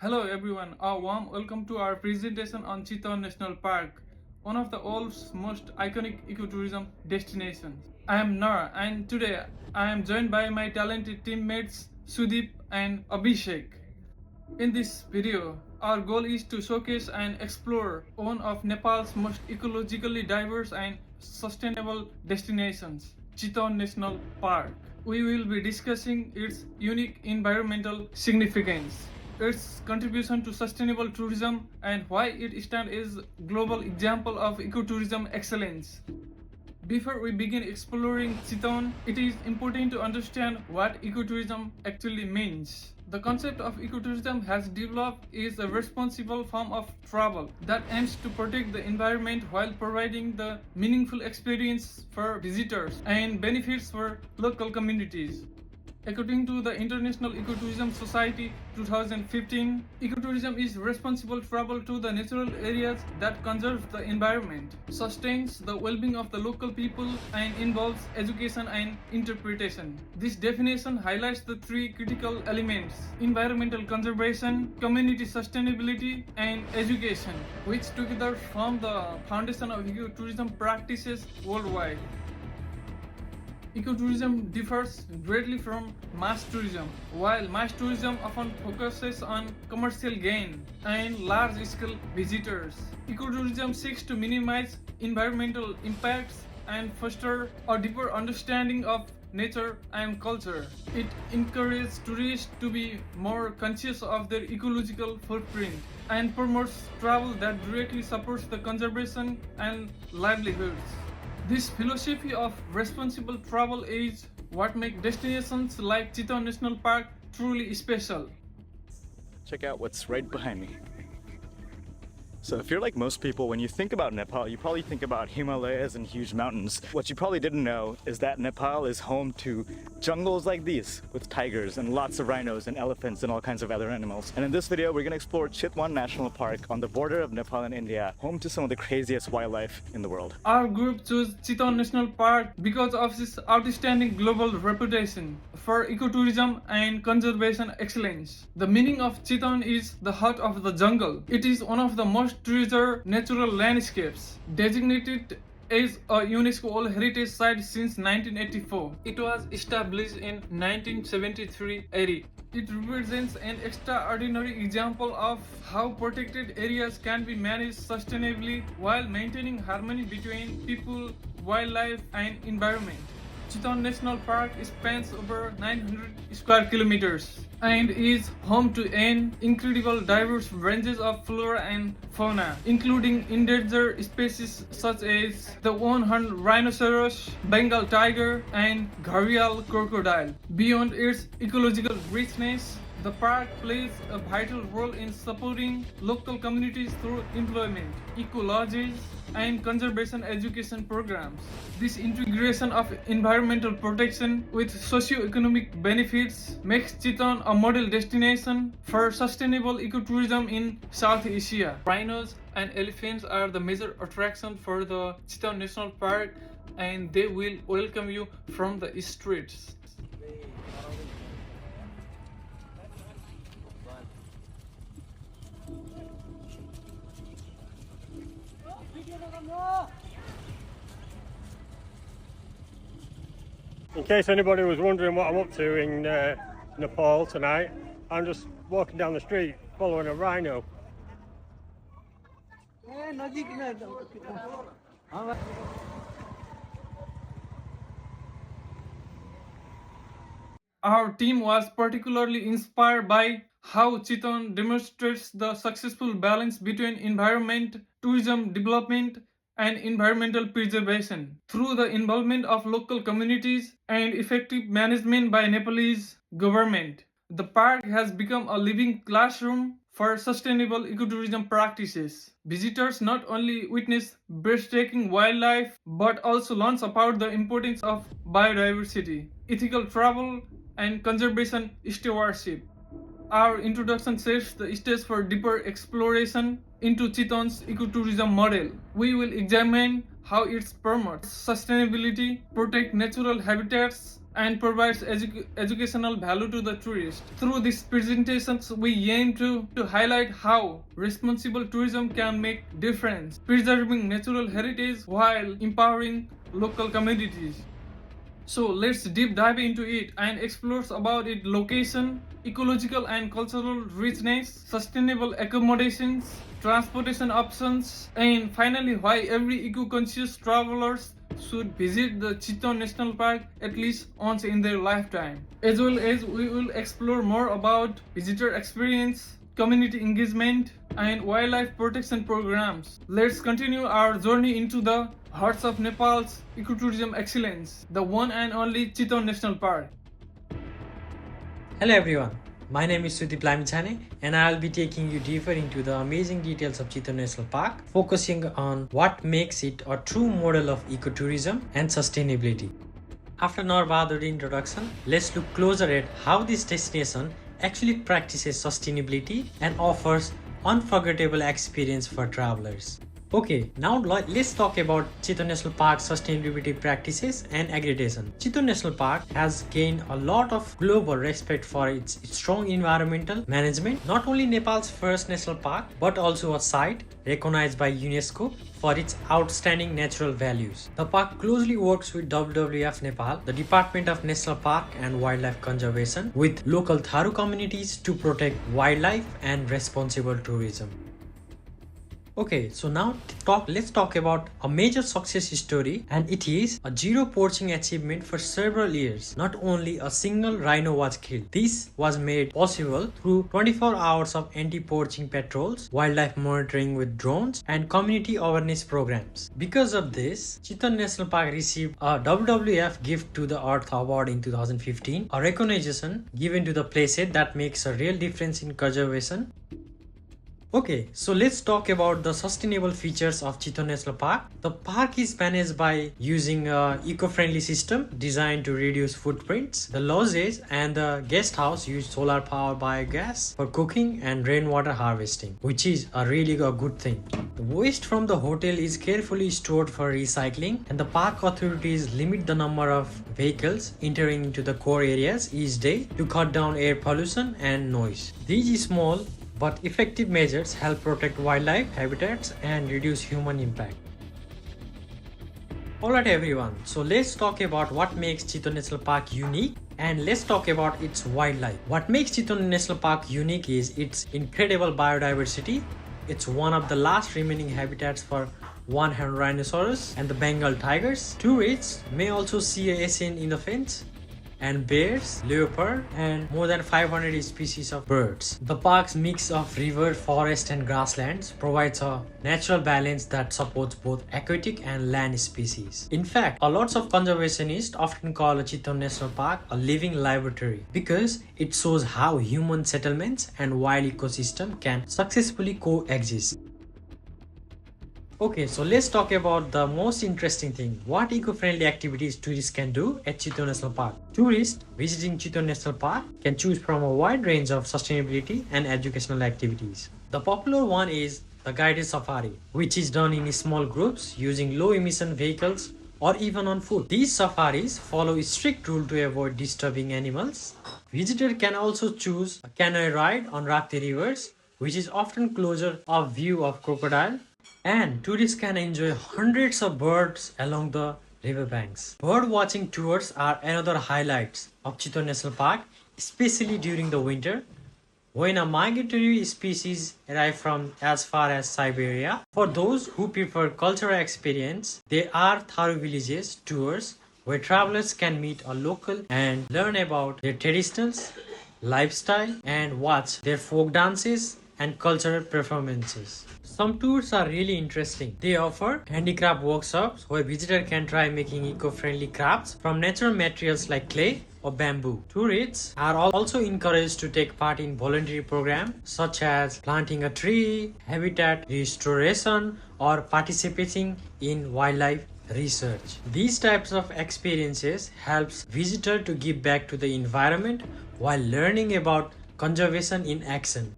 Hello everyone, a warm welcome to our presentation on Chitwan National Park, one of the world's most iconic ecotourism destinations. I am Nara and today I am joined by my talented teammates Sudeep and Abhishek. In this video, our goal is to showcase and explore one of Nepal's most ecologically diverse and sustainable destinations, Chitwan National Park. We will be discussing its unique environmental significance, its contribution to sustainable tourism, and why it stands as a global example of ecotourism excellence. Before we begin exploring Chitwan, it is important to understand what ecotourism actually means. The concept of ecotourism has developed is a responsible form of travel that aims to protect the environment while providing the meaningful experience for visitors and benefits for local communities. According to the International Ecotourism Society 2015, ecotourism is responsible travel to the natural areas that conserve the environment, sustains the well-being of the local people, and involves education and interpretation. This definition highlights the three critical elements: environmental conservation, community sustainability, and education, which together form the foundation of ecotourism practices worldwide. Ecotourism differs greatly from mass tourism. While mass tourism often focuses on commercial gain and large-scale visitors, ecotourism seeks to minimize environmental impacts and foster a deeper understanding of nature and culture. It encourages tourists to be more conscious of their ecological footprint and promotes travel that directly supports the conservation and livelihoods. This philosophy of responsible travel is what makes destinations like Chitwan National Park truly special. Check out what's right behind me. So if you're like most people, when you think about Nepal, you probably think about Himalayas and huge mountains. What you probably didn't know is that Nepal is home to jungles like these with tigers and lots of rhinos and elephants and all kinds of other animals. And in this video, we're gonna explore Chitwan National Park on the border of Nepal and India, home to some of the craziest wildlife in the world. Our group chose Chitwan National Park because of its outstanding global reputation for ecotourism and conservation excellence. The meaning of Chitwan is the heart of the jungle. It is one of the most treasured natural landscapes, designated as a UNESCO World Heritage Site since 1984. It was established in 1973 AD. It represents an extraordinary example of how protected areas can be managed sustainably while maintaining harmony between people, wildlife, and environment. Chitwan National Park spans over 900 square kilometers and is home to an incredible diverse ranges of flora and fauna, including endangered species such as the one-horned rhinoceros, Bengal tiger, and gharial crocodile. Beyond its ecological richness, the park plays a vital role in supporting local communities through employment, ecologies, and conservation education programs. This integration of environmental protection with socio-economic benefits makes Chitwan a model destination for sustainable ecotourism in South Asia. Rhinos and elephants are the major attraction for the Chitwan National Park, and they will welcome you from the streets. In case anybody was wondering what I'm up to in Nepal tonight, I'm just walking down the street following a rhino. Our team was particularly inspired by how Chitwan demonstrates the successful balance between environment, tourism development, and environmental preservation. Through the involvement of local communities and effective management by Nepalese government, the park has become a living classroom for sustainable ecotourism practices. Visitors not only witness breathtaking wildlife but also learn about the importance of biodiversity, ethical travel, and conservation stewardship. Our introduction sets the stage for deeper exploration into Chitwan's ecotourism model. We will examine how it promotes sustainability, protect natural habitats, and provides educational value to the tourist. Through these presentations, we aim to highlight how responsible tourism can make difference, preserving natural heritage while empowering local communities. So let's deep dive into it and explore about its location, ecological and cultural richness, sustainable accommodations, transportation options, and finally why every eco-conscious travelers should visit the Chitwan National Park at least once in their lifetime. As well as we will explore more about visitor experience, community engagement, and wildlife protection programs. Let's continue our journey into the hearts of Nepal's ecotourism excellence, the one and only Chitwan National Park. Hello everyone, my name is Sudip Lamichane and I'll be taking you deeper into the amazing details of Chitwan National Park, focusing on what makes it a true model of ecotourism and sustainability. After Norbahadur introduction, let's look closer at how this destination actually practices sustainability and offers unforgettable experience for travelers. Okay, now let's talk about Chitwan National Park's sustainability practices and accreditation. Chitwan National Park has gained a lot of global respect for its strong environmental management, not only Nepal's first national park, but also a site recognized by UNESCO for its outstanding natural values. The park closely works with WWF Nepal, the Department of National Park and Wildlife Conservation, with local Tharu communities to protect wildlife and responsible tourism. Okay, so now let's talk about a major success story, and it is a zero poaching achievement for several years. Not only a single rhino was killed. This was made possible through 24 hours of anti-poaching patrols, wildlife monitoring with drones, and community awareness programs. Because of this, Chitwan National Park received a WWF Gift to the Earth Award in 2015, a recognition given to the placehead that makes a real difference in conservation. Okay, so let's talk about the sustainable features of Chitwan National Park. The park is managed by using an eco-friendly system designed to reduce footprints. The lodges and the guest house use solar power biogas for cooking and rainwater harvesting, which is a really good thing. The waste from the hotel is carefully stored for recycling, and the park authorities limit the number of vehicles entering into the core areas each day to cut down air pollution and noise. These small but effective measures help protect wildlife habitats and reduce human impact. Alright everyone, so let's talk about what makes Chitwan National Park unique, and let's talk about its wildlife. What makes Chitwan National Park unique is its incredible biodiversity. It's one of the last remaining habitats for one-horned rhinoceros and the Bengal tigers. Tourists may also see Asian elephants and bears, leopard, and more than 500 species of birds. The park's mix of river, forest, and grasslands provides a natural balance that supports both aquatic and land species. In fact, a lot of conservationists often call a Chitwan National Park a living laboratory because it shows how human settlements and wild ecosystem can successfully coexist. Okay, so let's talk about the most interesting thing. What eco-friendly activities tourists can do at Chitwan National Park. Tourists visiting Chitwan National Park can choose from a wide range of sustainability and educational activities. The popular one is the guided safari, which is done in small groups using low-emission vehicles or even on foot. These safaris follow a strict rule to avoid disturbing animals. Visitors can also choose a canoe ride on Rakti rivers, which is often closer of view of crocodile, and tourists can enjoy hundreds of birds along the riverbanks. Bird watching tours are another highlight of Chitwan National Park, especially during the winter, when a migratory species arrive from as far as Siberia. For those who prefer cultural experience, there are Tharu villages tours where travelers can meet a local and learn about their traditions, lifestyle, and watch their folk dances and cultural performances. Some tours are really interesting. They offer handicraft workshops where visitors can try making eco-friendly crafts from natural materials like clay or bamboo. Tourists are also encouraged to take part in voluntary programs such as planting a tree, habitat restoration, or participating in wildlife research. These types of experiences helps visitors to give back to the environment while learning about conservation in action.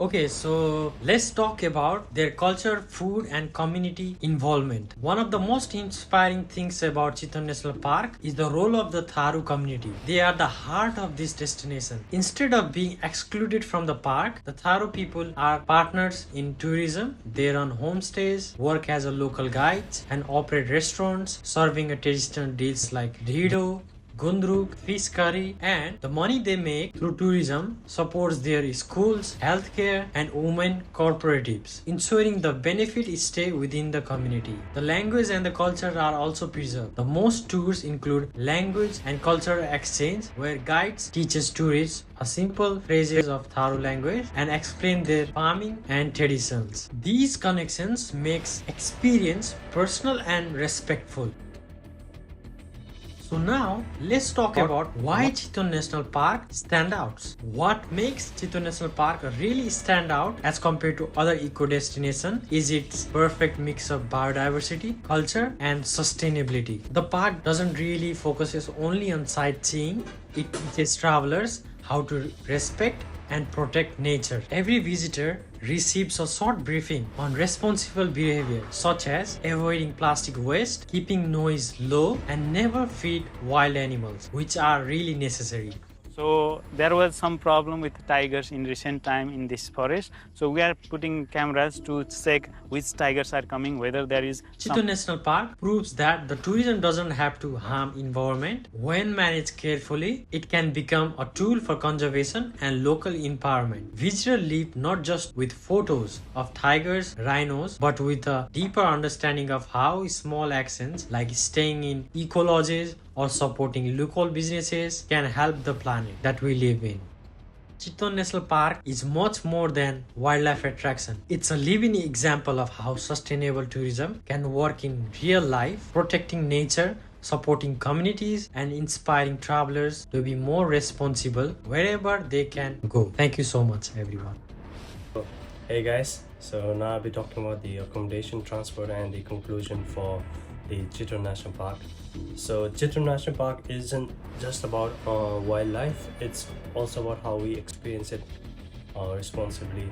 Okay, so let's talk about their culture, food, and community involvement. One of the most inspiring things about Chitwan National Park is the role of the Tharu community. They are the heart of this destination. Instead of being excluded from the park, the Tharu people are partners in tourism. They run homestays, work as a local guides, and operate restaurants serving a traditional dishes like Dhido, Gundruk, fish curry, and the money they make through tourism supports their schools, healthcare, and women cooperatives, ensuring the benefits stay within the community. The language and the culture are also preserved. The most tours include language and cultural exchange, where guides teaches tourists a simple phrases of Tharu language and explain their farming and traditions. These connections makes experience personal and respectful. So now let's talk about why Chitwan National Park stand out. What makes Chitwan National Park really stand out as compared to other eco destinations is its perfect mix of biodiversity, culture, and sustainability. The park doesn't really focuses only on sightseeing. It teaches travelers how to respect and protect nature. Every visitor receives a short briefing on responsible behavior, such as avoiding plastic waste, keeping noise low, and never feed wild animals, which are really necessary. So there was some problem with tigers in recent time in this forest. So we are putting cameras to check which tigers are coming, whether there is Chitwan National Park proves that the tourism doesn't have to harm environment. When managed carefully, it can become a tool for conservation and local empowerment. Visitors leave not just with photos of tigers, rhinos, but with a deeper understanding of how small actions like staying in eco lodges or supporting local businesses can help the planet that we live in. Chitwan National Park is much more than wildlife attraction. It's a living example of how sustainable tourism can work in real life, protecting nature, supporting communities, and inspiring travelers to be more responsible wherever they can go. Thank you so much, everyone. Hey guys, so now I'll be talking about the accommodation, transport, and the conclusion for the Chitwan National Park. So Chitwan National Park isn't just about wildlife, it's also about how we experience it responsibly.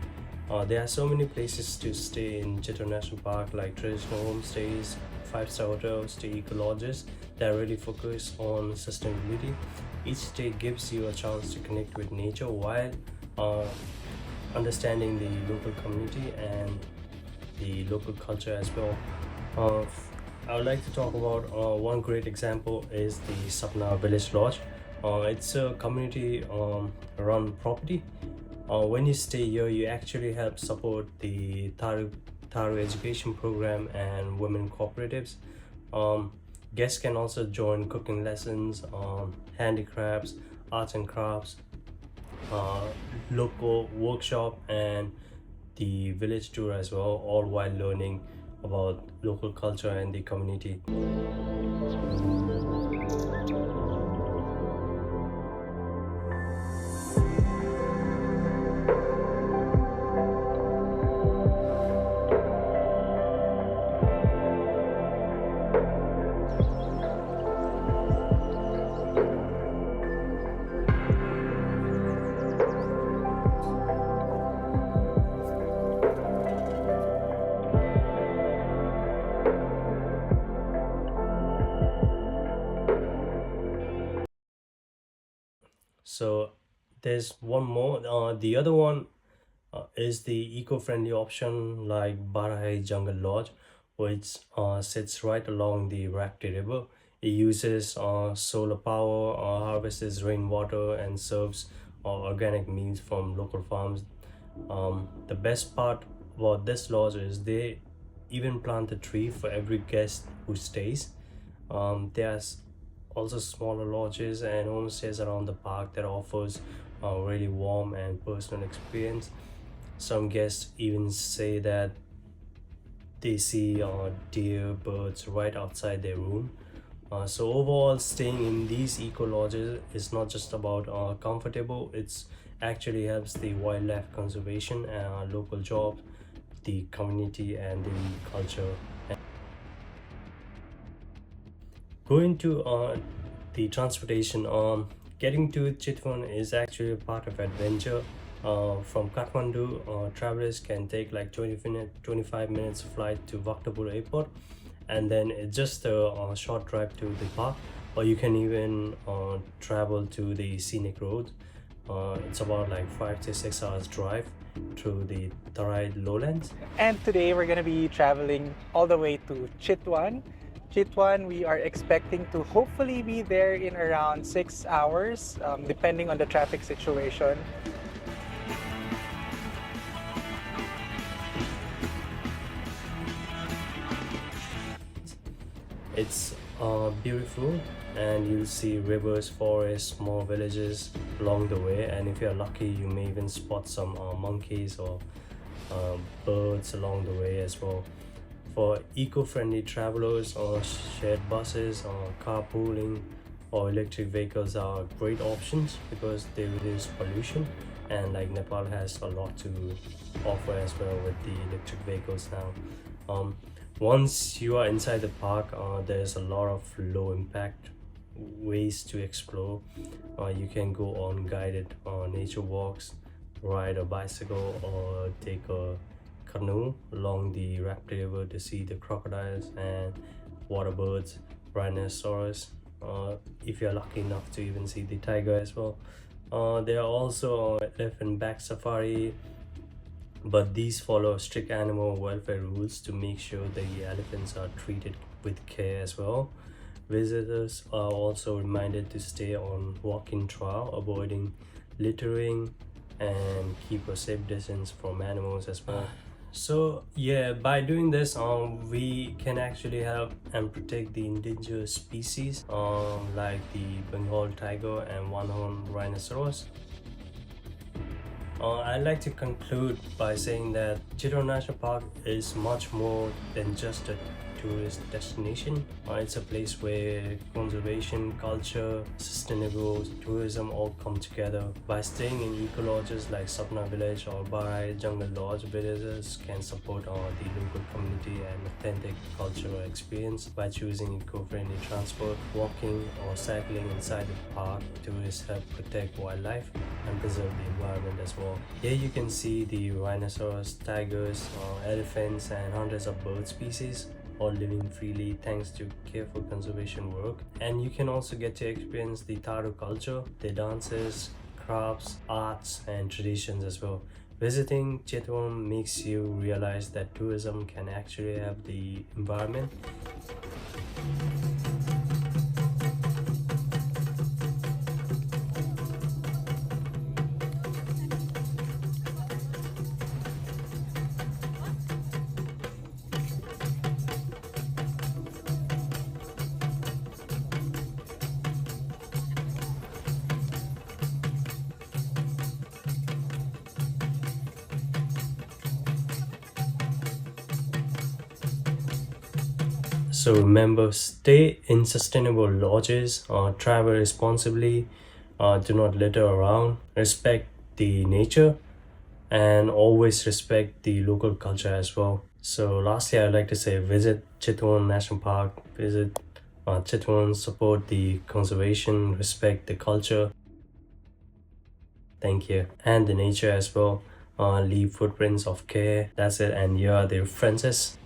There are so many places to stay in Chitwan National Park, like traditional homestays, five-star hotels, to eco lodges that really focus on sustainability. Each stay gives you a chance to connect with nature while understanding the local community and the local culture as well. I would like to talk about one great example is the Sapna Village Lodge. It's a community run property. When you stay here, you actually help support the Tharu education program and women cooperatives. Guests can also join cooking lessons, handicrafts, arts and crafts, local workshop, and the village tour as well, all while learning about local culture and the community. So there's one more. The other one is the eco-friendly option like Barahai Jungle Lodge, which sits right along the Rapti River. It uses solar power, harvests rainwater, and serves organic meals from local farms. The best part about this lodge is they even plant a tree for every guest who stays. There's also smaller lodges and homestays around the park that offers a really warm and personal experience. Some guests even say that they see deer, birds right outside their room. So overall, staying in these eco lodges is not just about comfortable, it's actually helps the wildlife conservation and local jobs, the community, and the culture. Going to the transportation, getting to Chitwan is actually a part of adventure. From Kathmandu, travelers can take like 25 minutes flight to Bhaktapur airport, and then it's just a short drive to the park, or you can even travel to the scenic road. It's about like 5 to 6 hours drive through the Tarai lowlands. And today we're going to be traveling all the way to Chitwan. Chitwan, we are expecting to hopefully be there in around 6 hours, depending on the traffic situation. It's beautiful, and you'll see rivers, forests, small villages along the way, and if you're lucky you may even spot some monkeys or birds along the way as well. For eco-friendly travelers, shared buses or carpooling or electric vehicles are great options because they reduce pollution, and like Nepal has a lot to offer as well with the electric vehicles now. Once you are inside the park, there's a lot of low impact ways to explore. You can go on guided nature walks, ride a bicycle, or take a canoe along the Raptor River to see the crocodiles and water birds, rhinoceros. If you're lucky enough to even see the tiger as well. There are also elephant back safari, but these follow strict animal welfare rules to make sure the elephants are treated with care as well. Visitors are also reminded to stay on walking trail, avoiding littering, and keep a safe distance from animals as well. So yeah, by doing this, we can actually help and protect the endangered species, like the Bengal tiger and one-horned rhinoceros. I'd like to conclude by saying that Chitwan National Park is much more than just a tourist destination. It's a place where conservation, culture, sustainable tourism all come together. By staying in eco lodges like Sapna Village or Barai Jungle Lodge, visitors can support the local community and authentic cultural experience. By choosing eco-friendly transport, walking or cycling inside the park, tourists help protect wildlife and preserve the environment as well. Here you can see the rhinoceros, tigers, elephants, and hundreds of bird species all living freely thanks to careful conservation work. And you can also get to experience the Tharu culture, their dances, crafts, arts, and traditions as well. Visiting Chitwan makes you realize that tourism can actually help the environment. So remember, stay in sustainable lodges, travel responsibly, do not litter around, respect the nature, and always respect the local culture as well. So lastly, I'd like to say visit Chitwan National Park, visit Chitwan, support the conservation, respect the culture. Thank you. And the nature as well. Leave footprints of care. That's it. And here are the references.